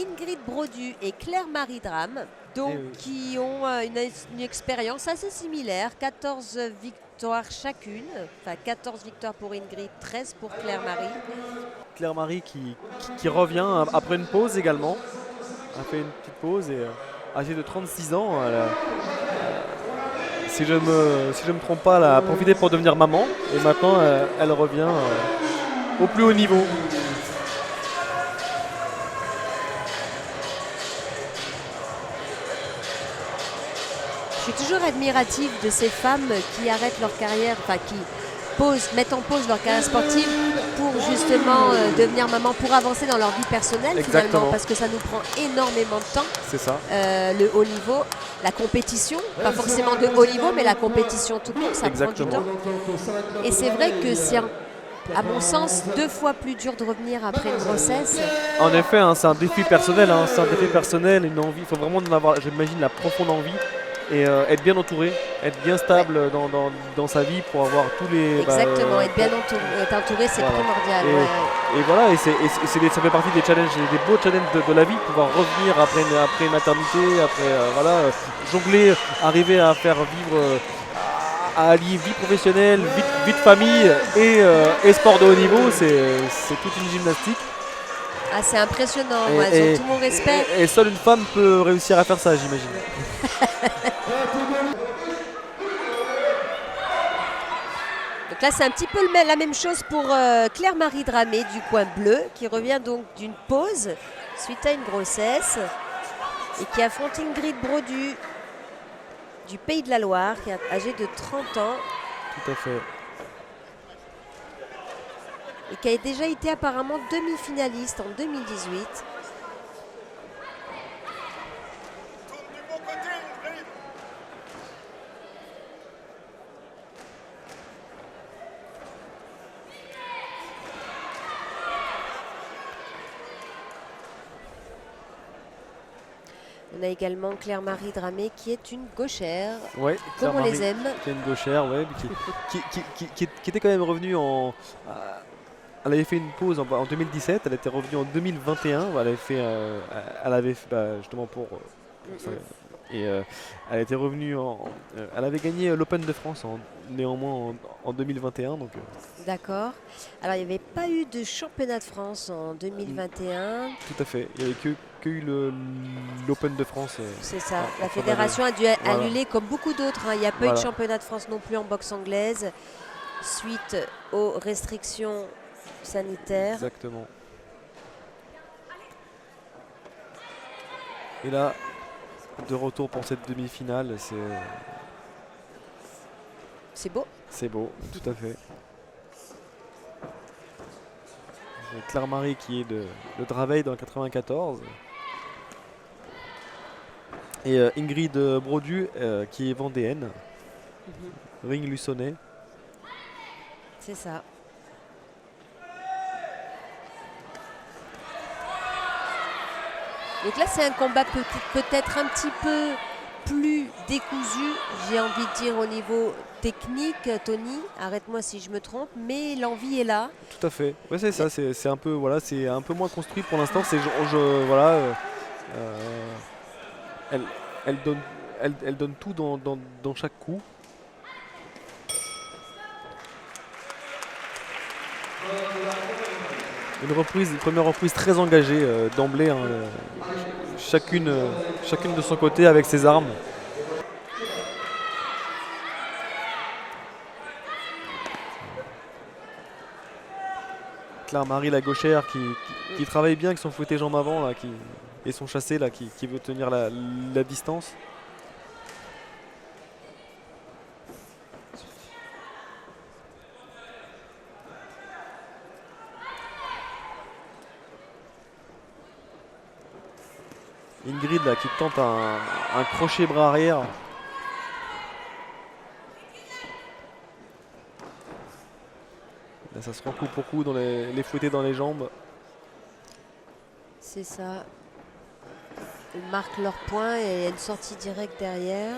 Ingrid Brodu et Claire-Marie Drame, donc, qui ont une expérience assez similaire, 14 victoires chacune, enfin 14 victoires pour Ingrid, 13 pour Claire-Marie. Claire-Marie qui revient après une pause également, a fait une petite pause et âgée de 36 ans, si je me trompe pas, elle a profité pour devenir maman et maintenant elle revient au plus haut niveau. Je suis toujours admirative de ces femmes qui arrêtent leur carrière, enfin qui mettent en pause leur carrière sportive pour justement devenir maman, pour avancer dans leur vie personnelle. Exactement. Finalement, parce que ça nous prend énormément de temps. C'est ça. Le haut niveau, la compétition, pas forcément de haut niveau, mais la compétition tout court, ça Exactement. prend du temps. Et c'est vrai que c'est, à mon sens, 2 fois plus dur de revenir après une grossesse. En effet, hein, c'est un défi personnel, hein, c'est un défi personnel, une envie, il faut vraiment en avoir, j'imagine, la profonde envie. Et être bien entouré, être bien stable dans sa vie pour avoir tous les... Exactement, être bien entouré, c'est voilà. primordial. Et voilà, et ça fait partie des challenges, des beaux challenges de la vie, pouvoir revenir après une maternité, après jongler, arriver à faire vivre, à allier vie professionnelle, vie de famille et sport de haut niveau, c'est toute une gymnastique. Ah, c'est impressionnant, elles ont tout mon respect. Et seule une femme peut réussir à faire ça, j'imagine. Donc là, c'est un petit peu la même chose pour Claire-Marie Dramé du coin bleu, qui revient donc d'une pause suite à une grossesse et qui affronte Ingrid Brodu du Pays de la Loire, qui est âgée de 30 ans. Tout à fait. Et qui a déjà été apparemment demi-finaliste en 2018. On a également Claire-Marie Dramé qui est une gauchère, ouais, comme on les aime. Qui est une gauchère, ouais, qui était quand même revenue en... Elle avait fait une pause en 2017, elle était revenue en 2021, elle avait fait justement pour ça, et elle était revenue elle avait gagné l'Open de France néanmoins en 2021 donc. D'accord. Alors il n'y avait pas eu de championnat de France en 2021. Tout à fait, il n'y avait que eu l'Open de France. C'est ça, la fédération a dû annuler comme beaucoup d'autres, hein. Il n'y a pas eu de championnat de France non plus en boxe anglaise suite aux restrictions sanitaires. Exactement. Et là, de retour pour cette demi-finale, c'est beau. C'est beau, tout à fait. Claire-Marie qui est de Draveil dans le 94. Et Ingrid Brodu qui est vendéenne. Ring Luçonnet. C'est ça. Donc là, c'est un combat peut-être un petit peu plus décousu, j'ai envie de dire, au niveau technique, Tony. Arrête-moi si je me trompe, mais l'envie est là. Tout à fait. Ouais, c'est ça. C'est un peu, voilà, c'est un peu moins construit pour l'instant. Elle donne tout dans chaque coup. Une première reprise très engagée d'emblée, hein, chacune de son côté avec ses armes. Claire-Marie la gauchère qui travaille bien avec son fouetté jambe avant là, et son chassé là, qui veut tenir la distance. Ingrid là, qui tente un crochet bras arrière. Là, ça se rend coup pour coup dans les fouettés dans les jambes. C'est ça. Ils marquent leur point et il y a une sortie directe derrière.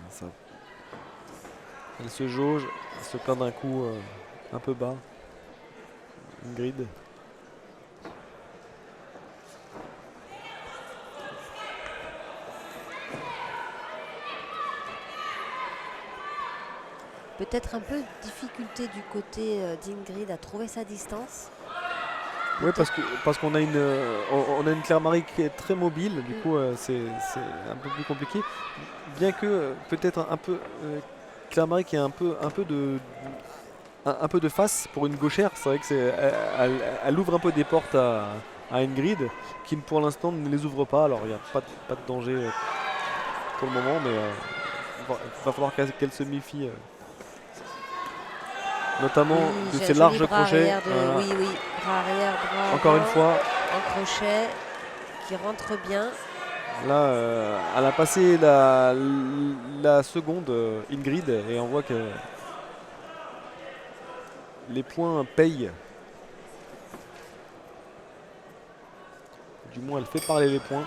Ça. Elle se jauge, elle se plaint d'un coup un peu bas. Ingrid. Peut-être un peu de difficulté du côté d'Ingrid à trouver sa distance. Oui, parce qu'on a on a une Claire Marie qui est très mobile, du coup c'est un peu plus compliqué. Bien que peut-être un peu Claire Marie qui a un peu de face pour une gauchère, c'est vrai que elle ouvre un peu des portes à Ingrid qui pour l'instant ne les ouvre pas. Alors il n'y a pas de danger pour le moment, mais il va falloir qu'elle se méfie. Notamment Oui, de j'ai ces un joli larges bras crochets. arrière oui, oui, bras arrière, bras Encore une avant, fois, en crochet qui rentre bien. là, elle a passé la seconde Ingrid et on voit que les points payent. Du moins, elle fait parler les points.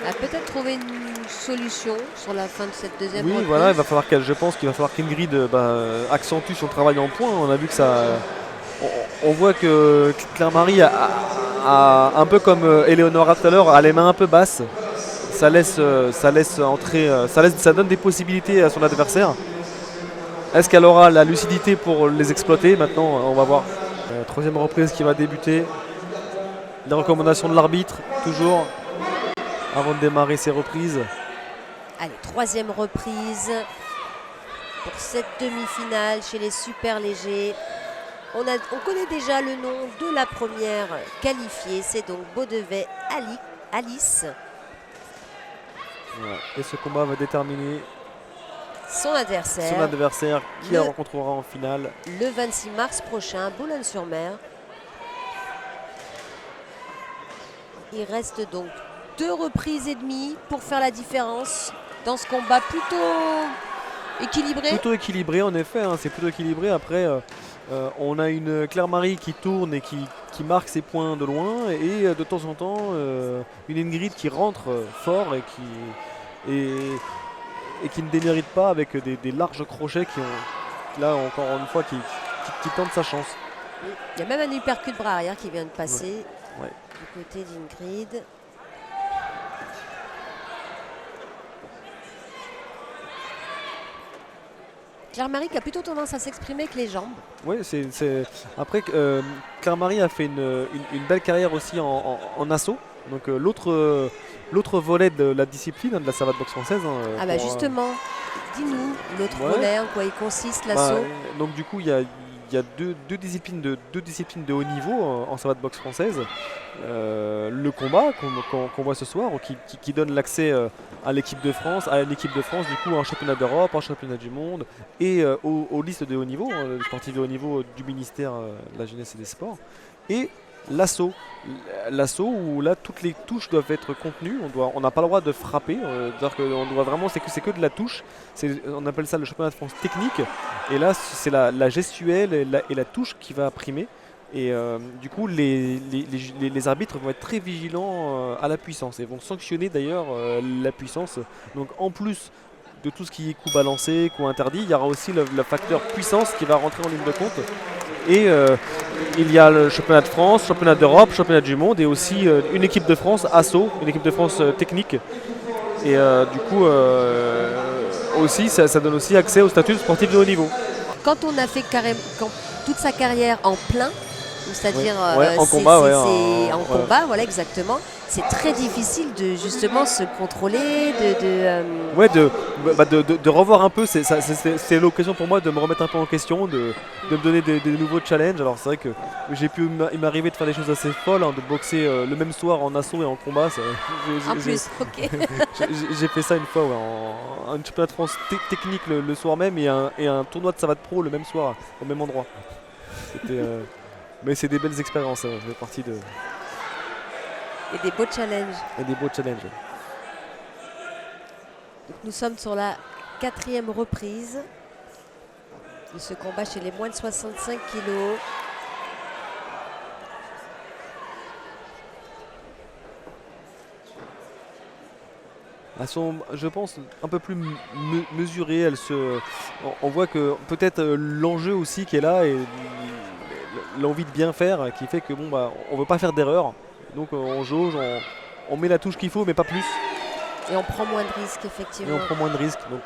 Elle a peut-être trouvé une solution sur la fin de cette deuxième Oui, reprise. voilà, je pense qu'il va falloir qu'Ingrid accentue son travail en points. On a vu que ça. On voit que Claire Marie un peu comme Eleonora tout à l'heure, a les mains un peu basses. Ça laisse entrer, ça donne des possibilités à son adversaire. Est-ce qu'elle aura la lucidité pour les exploiter? Maintenant, on va voir. Troisième reprise qui va débuter. Les recommandations de l'arbitre, toujours, avant de démarrer ces reprises. Allez, troisième reprise pour cette demi-finale chez les super légers. On connaît déjà le nom de la première qualifiée, c'est donc Beaudevet Alice. Voilà. Et ce combat va déterminer Son adversaire qui la rencontrera en finale. Le 26 mars prochain, Boulogne-sur-Mer. Il reste donc 2 reprises et demie pour faire la différence dans ce combat plutôt équilibré. Plutôt équilibré en effet, hein, c'est plutôt équilibré. Après, on a une Claire Marie qui tourne et qui marque ses points de loin. Et de temps en temps, une Ingrid qui rentre fort et qui ne démérite pas avec des larges crochets qui ont, là encore une fois, qui tentent sa chance. Il y a même un uppercut bras arrière qui vient de passer Ouais. du côté d'Ingrid. Claire Marie qui a plutôt tendance à s'exprimer avec les jambes. Oui, après Claire Marie a fait une belle carrière aussi en assaut. Donc l'autre volet de la discipline, de la savate boxe française. Ah bah justement, dis-nous l'autre Ouais. volet, en quoi il consiste l'assaut. Donc du coup il y a deux disciplines de haut niveau en savate boxe française. Le combat qu'on voit ce soir, qui donne l'accès à l'équipe de France, du coup un championnat d'Europe, un championnat du monde et aux listes de haut niveau, les sportifs de haut niveau du ministère de la Jeunesse et des Sports. Et l'assaut où là toutes les touches doivent être contenues, on n'a pas le droit de frapper, c'est-à-dire qu'on doit vraiment, c'est que de la touche, on appelle ça le championnat de France technique, et là c'est la gestuelle et la touche qui va primer. Et du coup, les arbitres vont être très vigilants à la puissance et vont sanctionner d'ailleurs la puissance. Donc en plus de tout ce qui est coup balancé, coup interdit, il y aura aussi le facteur puissance qui va rentrer en ligne de compte. Et il y a le championnat de France, championnat d'Europe, championnat du monde et aussi une équipe de France assaut, une équipe de France technique. Et du coup, aussi, ça donne aussi accès au statut de sportif de haut niveau. Quand on a fait toute sa carrière en plein, c'est-à-dire en combat, en combat, voilà exactement. C'est très difficile de justement se contrôler, de revoir un peu. C'est l'occasion pour moi de me remettre un peu en question, de me donner des nouveaux challenges. Alors c'est vrai que il m'est arrivé de faire des choses assez folles, hein, de boxer le même soir en assaut et en combat. En plus, ok. J'ai fait ça une fois, un championnat de France technique le soir même et un tournoi de savate pro le même soir au même endroit. C'était mais c'est des belles expériences, ça fait partie de. Et des beaux challenges. Donc, nous sommes sur la 4e reprise de ce combat chez les moins de 65 kilos. Elles sont, je pense, un peu plus mesurées. On voit que peut-être l'enjeu aussi qui est là et l'envie de bien faire qui fait que bon bah on veut pas faire d'erreur. Donc on jauge, on met la touche qu'il faut mais pas plus. Et on prend moins de risques, Et effectivement. on prend moins de risques. Donc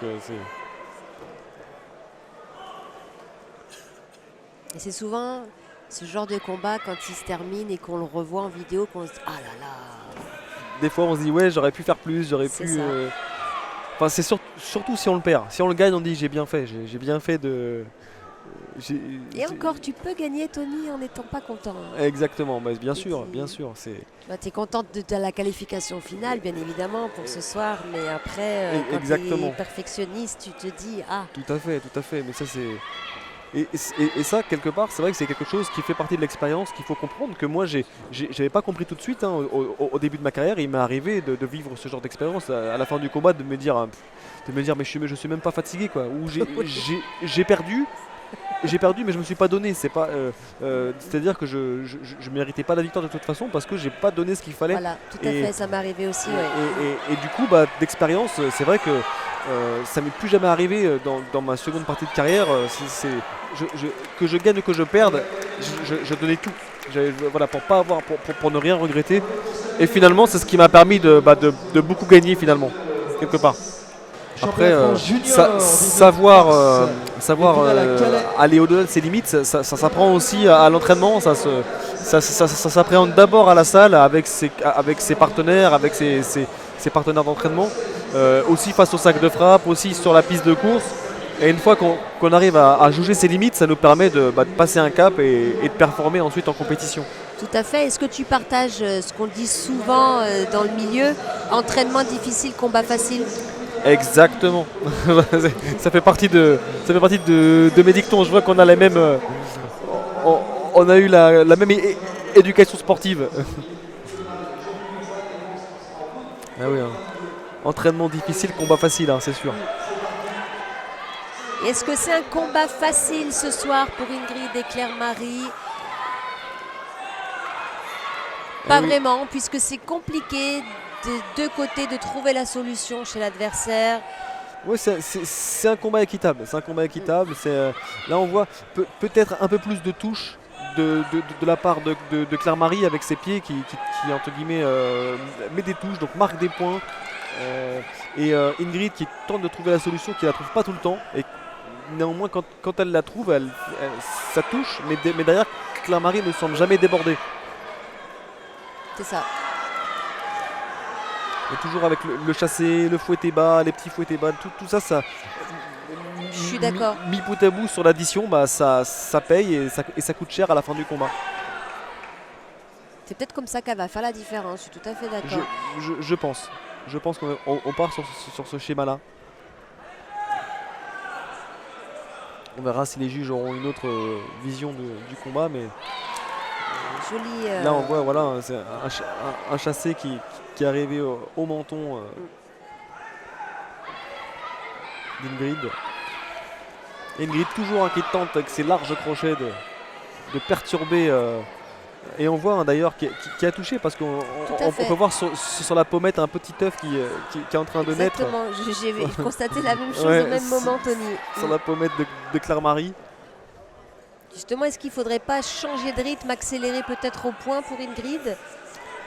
Et c'est souvent ce genre de combat quand il se termine et qu'on le revoit en vidéo qu'on se dit ah là là. des fois on se dit ouais j'aurais pu faire plus, j'aurais C'est pu. ça. Enfin c'est surtout si on le perd. Si on le gagne on dit j'ai bien fait, j'ai bien fait de. Et encore, tu peux gagner, Tony, en n'étant pas content. Exactement, bah, bien Et sûr, tu- bien sûr. C'est Tu es contente de la qualification finale, bien évidemment, pour ce soir. Mais après, quand tu es exactement. perfectionniste, tu te dis ah, Tout à fait, tout à fait. Mais ça c'est. Et ça, quelque part, c'est vrai que c'est quelque chose qui fait partie de l'expérience qu'il faut comprendre. Que moi, j'avais pas compris tout de suite. Hein, au début de ma carrière, il m'est arrivé de vivre ce genre d'expérience à la fin du combat, de me dire, mais je suis même pas fatigué, quoi. Ou j'ai perdu. J'ai perdu, mais je me suis pas donné. C'est pas, c'est-à-dire que je méritais pas la victoire de toute façon parce que j'ai pas donné ce qu'il fallait. voilà, tout à Et- fait, ça m'est arrivé aussi. Ouais. Et du coup, bah, d'expérience, c'est vrai que ça m'est plus jamais arrivé dans ma seconde partie de carrière. Que je gagne ou que je perde, je donnais tout. Voilà, pour pas avoir, pour ne rien regretter. Et finalement, c'est ce qui m'a permis de beaucoup gagner finalement, quelque part. Après, savoir aller au-delà de ses limites, ça s'apprend aussi à l'entraînement. Ça s'appréhende d'abord à la salle avec ses partenaires, avec ses partenaires d'entraînement, aussi face au sac de frappe, aussi sur la piste de course. Et une fois qu'on arrive à juger ses limites, ça nous permet de passer un cap et de performer ensuite en compétition. Tout à fait. Est-ce que tu partages ce qu'on dit souvent dans le milieu, entraînement difficile, combat facile? Exactement. Ça fait partie de mes dictons. Je vois qu'on a les mêmes. On a eu la même éducation sportive. Ah oui. Hein. Entraînement difficile, combat facile, hein, c'est sûr. Est-ce que c'est un combat facile ce soir pour Ingrid et Claire-Marie? Pas oui. vraiment, puisque c'est compliqué des deux côtés de trouver la solution chez l'adversaire. Oui, c'est un combat équitable. C'est un combat équitable. Là, on voit peut-être un peu plus de touches de la part de Claire-Marie avec ses pieds qui entre guillemets, met des touches, donc marque des points. Et Ingrid qui tente de trouver la solution, qui la trouve pas tout le temps. Et néanmoins, quand elle la trouve, ça touche. Mais derrière, Claire-Marie ne semble jamais déborder. C'est ça. Et toujours avec le chassé, le fouetté bas, les petits fouettés bas, tout ça, Je suis d'accord. Mis bout à bout sur l'addition, bah, ça paye et ça coûte cher à la fin du combat. C'est peut-être comme ça qu'elle va faire la différence. Je suis tout à fait d'accord. Je pense. Je pense qu'on part sur ce schéma-là. On verra si les juges auront une autre vision du combat, mais Joli. là on voit voilà, c'est un chassé qui est arrivé au menton d'Ingrid. Ingrid toujours inquiétante avec ses larges crochets de perturber. Et on voit d'ailleurs qui a touché parce qu'on peut voir sur la pommette un petit œuf qui est en train de naître. Exactement, j'ai constaté la même chose Ouais, au même moment, Tony. Sur la pommette de Claire-Marie. Justement, est-ce qu'il ne faudrait pas changer de rythme, accélérer peut-être au point pour Ingrid?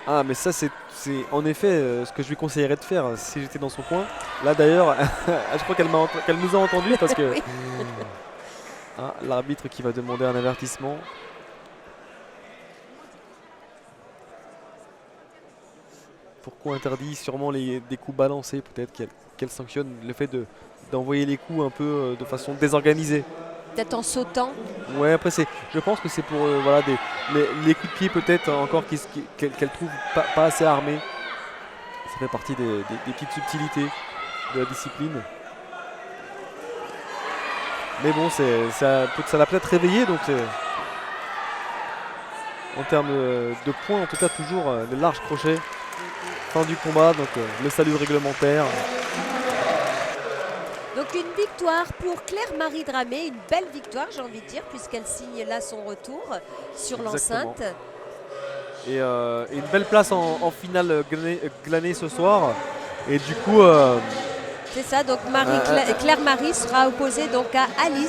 Ah mais ça c'est en effet ce que je lui conseillerais de faire si j'étais dans son coin. Là d'ailleurs, je crois qu'elle nous a entendus parce que Oui. Ah, l'arbitre qui va demander un avertissement. Pourquoi interdit sûrement des coups balancés, peut-être qu'elle sanctionne le fait d'envoyer les coups un peu de façon désorganisée. Peut-être en sautant. Ouais, après je pense que c'est pour voilà, les coups de pied peut-être encore qu'elle trouve pas assez armés. Ça fait partie des petites subtilités de la discipline. Mais bon, ça l'a peut-être réveillé, donc en termes de points, en tout cas toujours les larges crochets. Fin du combat, donc le salut réglementaire. Donc une victoire pour Claire-Marie Dramé, une belle victoire j'ai envie de dire, puisqu'elle signe là son retour sur l'enceinte. Et une belle place en finale glanée ce soir. Et du coup, C'est ça, donc Claire Marie sera opposée donc à Alice